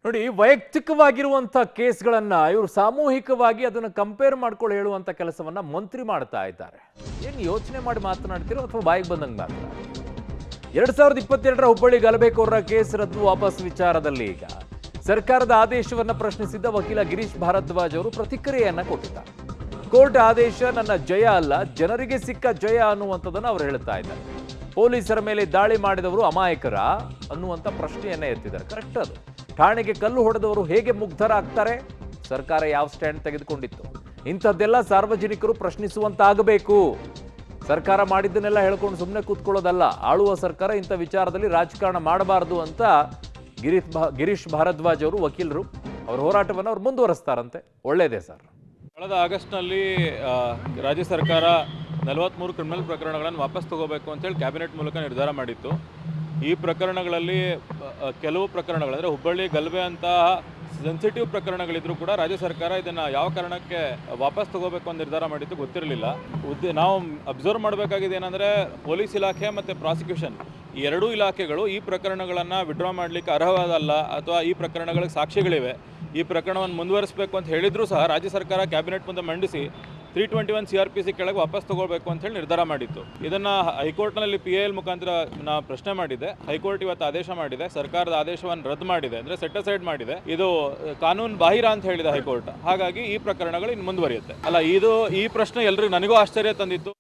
ನೋಡಿ, ವೈಯಕ್ತಿಕವಾಗಿರುವಂಥ ಕೇಸ್ಗಳನ್ನ ಇವರು ಸಾಮೂಹಿಕವಾಗಿ ಅದನ್ನು ಕಂಪೇರ್ ಮಾಡ್ಕೊಂಡು ಹೇಳುವಂಥ ಕೆಲಸವನ್ನ ಮಂತ್ರಿ ಮಾಡ್ತಾ ಇದ್ದಾರೆ. ಏನು ಯೋಚನೆ ಮಾಡಿ ಮಾತನಾಡ್ತಿರೋ ಅಥವಾ ಬಾಯಿಗೆ ಬಂದಂಗೆ ಮಾತನಾಡ್ತಿರೋ? 2022ರ ಹುಬ್ಬಳ್ಳಿ ಗಲಭೆಕೋರರ ಕೇಸ್ ರದ್ದು ವಾಪಸ್ ವಿಚಾರದಲ್ಲಿ ಈಗ ಸರ್ಕಾರದ ಆದೇಶವನ್ನ ಪ್ರಶ್ನಿಸಿದ್ದ ವಕೀಲ ಗಿರೀಶ್ ಭಾರದ್ವಾಜ್ ಅವರು ಪ್ರತಿಕ್ರಿಯೆಯನ್ನ ಕೊಟ್ಟಿದ್ದಾರೆ. ಕೋರ್ಟ್ ಆದೇಶ ನನ್ನ ಜಯ ಅಲ್ಲ, ಜನರಿಗೆ ಸಿಕ್ಕ ಜಯ ಅನ್ನುವಂಥದ್ದನ್ನು ಅವರು ಹೇಳ್ತಾ ಇದ್ದಾರೆ. ಪೊಲೀಸರ ಮೇಲೆ ದಾಳಿ ಮಾಡಿದವರು ಅಮಾಯಕರ ಅನ್ನುವಂಥ ಪ್ರಶ್ನೆಯನ್ನ ಎತ್ತಿದ್ದಾರೆ. ಕರೆಕ್ಟ್ ಅದು. ಠಾಣೆಗೆ ಕಲ್ಲು ಹೊಡೆದವರು ಹೇಗೆ ಮುಗ್ಧರಾಗ್ತಾರೆ? ಸರ್ಕಾರ ಯಾವ ಸ್ಟ್ಯಾಂಡ್ ತೆಗೆದುಕೊಂಡಿತ್ತು? ಇಂಥದ್ದೆಲ್ಲ ಸಾರ್ವಜನಿಕರು ಪ್ರಶ್ನಿಸುವಂತಾಗಬೇಕು. ಸರ್ಕಾರ ಮಾಡಿದ್ದನ್ನೆಲ್ಲ ಹೇಳ್ಕೊಂಡು ಸುಮ್ಮನೆ ಕೂತ್ಕೊಳ್ಳೋದಲ್ಲ. ಆಳುವ ಸರ್ಕಾರ ಇಂಥ ವಿಚಾರದಲ್ಲಿ ರಾಜಕಾರಣ ಮಾಡಬಾರದು ಅಂತ ಗಿರೀಶ್ ಭಾರದ್ವಾಜ್ ಅವರು ವಕೀಲರು ಅವ್ರ ಹೋರಾಟವನ್ನು ಅವ್ರು ಮುಂದುವರಿಸ್ತಾರಂತೆ. ಒಳ್ಳೆಯದೇ ಸರ್. ಕಳೆದ ಆಗಸ್ಟ್ನಲ್ಲಿ ರಾಜ್ಯ ಸರ್ಕಾರ 43 ಕ್ರಿಮಿನಲ್ ಪ್ರಕರಣಗಳನ್ನು ವಾಪಸ್ ತಗೋಬೇಕು ಅಂತೇಳಿ ಕ್ಯಾಬಿನೆಟ್ ಮೂಲಕ ನಿರ್ಧಾರ ಮಾಡಿತ್ತು. ಈ ಪ್ರಕರಣಗಳಲ್ಲಿ ಕೆಲವು ಪ್ರಕರಣಗಳು ಅಂದರೆ ಹುಬ್ಬಳ್ಳಿ ಗಲಭೆ ಅಂತಹ ಸೆನ್ಸಿಟಿವ್ ಪ್ರಕರಣಗಳಿದ್ರೂ ಕೂಡ ರಾಜ್ಯ ಸರ್ಕಾರ ಇದನ್ನು ಯಾವ ಕಾರಣಕ್ಕೆ ವಾಪಸ್ ತಗೋಬೇಕು ಅಂತ ನಿರ್ಧಾರ ಮಾಡಿದ್ದು ಗೊತ್ತಿರಲಿಲ್ಲ. ನಾವು ಅಬ್ಸರ್ವ್ ಮಾಡಬೇಕಾಗಿದೆ ಏನಂದರೆ ಪೊಲೀಸ್ ಇಲಾಖೆ ಮತ್ತು ಪ್ರಾಸಿಕ್ಯೂಷನ್ ಈ ಎರಡೂ ಇಲಾಖೆಗಳು ಈ ಪ್ರಕರಣಗಳನ್ನು ವಿಡ್ರಾ ಮಾಡಲಿಕ್ಕೆ ಅರ್ಹವಾದಲ್ಲ ಅಥವಾ ಈ ಪ್ರಕರಣಗಳಿಗೆ ಸಾಕ್ಷಿಗಳಿವೆ, ಈ ಪ್ರಕರಣವನ್ನು ಮುಂದುವರಿಸಬೇಕು ಅಂತ ಹೇಳಿದರೂ ಸಹ ರಾಜ್ಯ ಸರ್ಕಾರ ಕ್ಯಾಬಿನೆಟ್ ಮುಂದೆ ಮಂಡಿಸಿ 321 CRPC ಕೆಳಗೆ ವಾಪಸ್ ತಗೊಳ್ಬೇಕು ಅಂತ ಹೇಳಿ ನಿರ್ಧಾರ ಮಾಡಿತ್ತು. ಇದನ್ನು ಹೈಕೋರ್ಟ್ನಲ್ಲಿ PIL ಮುಖಾಂತರ ನಾನು ಪ್ರಶ್ನೆ ಮಾಡಿದೆ. ಹೈಕೋರ್ಟ್ ಇವತ್ತು ಆದೇಶ ಮಾಡಿದೆ, ಸರ್ಕಾರದ ಆದೇಶವನ್ನು ರದ್ದು ಮಾಡಿದೆ, ಅಂದರೆ ಸೆಟ್ ಅಸೈಡ್ ಮಾಡಿದೆ. ಇದು ಕಾನೂನು ಬಾಹಿರ ಅಂತ ಹೇಳಿದೆ ಹೈಕೋರ್ಟ್. ಹಾಗಾಗಿ ಈ ಪ್ರಕರಣಗಳು ಇನ್ನು ಮುಂದುವರಿಯುತ್ತೆ. ಅಲ್ಲ, ಈ ಪ್ರಶ್ನೆ ಎಲ್ರಿಗೂ ನನಗೂ ಆಶ್ಚರ್ಯ ತಂದಿತ್ತು.